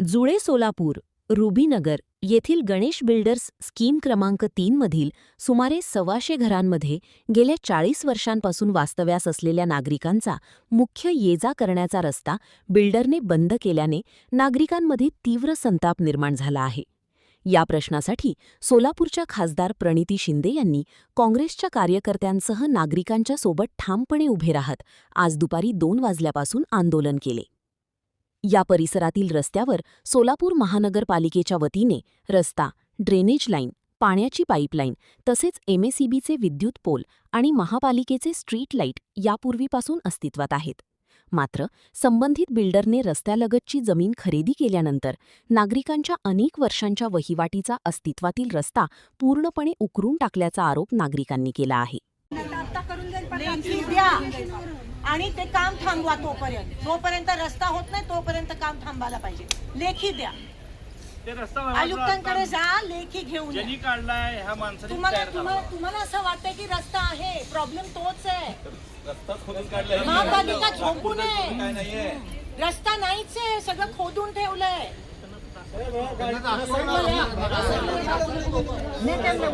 जुळे सोलापूर, रुबीनगर येथील Ganesh builders scheme क्रमांक 3 मधील सुमारे 125 घरांमध्ये गेल्या 40 वर्षांपासून वास्तव्यास असलेल्या नागरिकांचा मुख्य ये-जा करण्याचा रस्ता बिल्डरने बंद केल्याने नागरिकांमध्ये तीव्र संताप निर्माण झाला आहे. या प्रश्नासाठी सोलापूरच्या खासदार प्रणिती शिंदे यांनी काँग्रेसच्या कार्यकर्त्यांसह नागरिकांच्या सोबत ठामपणे उभे राहत आज दुपारी 2 वाजल्यापासून आंदोलन केले. या परिसरातील रस्त्यावर सोलापूर महानगरपालिकेच्या वतीने रस्ता, ड्रेनेज लाईन, पाण्याची पाईपलाईन तसेच MSEBचे विद्युत पोल आणि महापालिकेचे स्ट्रीट लाईट यापूर्वीपासून अस्तित्वात आहेत. मात्र संबंधित बिल्डरने रस्त्यालगतची जमीन खरेदी केल्यानंतर नागरिकांच्या अनेक वर्षांच्या वहिवाटीचा अस्तित्वातील रस्ता पूर्णपणे उकरून टाकल्याचा आरोप नागरिकांनी केला आहे. आणि ते काम थांबवा तोपर्यंत रस्ता होत नाही तोपर्यंत काम थांबायला पाहिजे. लेखी द्या, आयुक्तांकडे जा, लेखी घेऊन ज्यांनी काढलाय ह्या माणसाने तुम्हाला असं वाटतंय की रस्ता आहे, प्रॉब्लेम तोच आहे. रस्ता खोदून काढलाय, महापालिका झोपू नये, रस्ता नाहीच आहे, सगळं खोदून ठेवलंय. नेत्यांना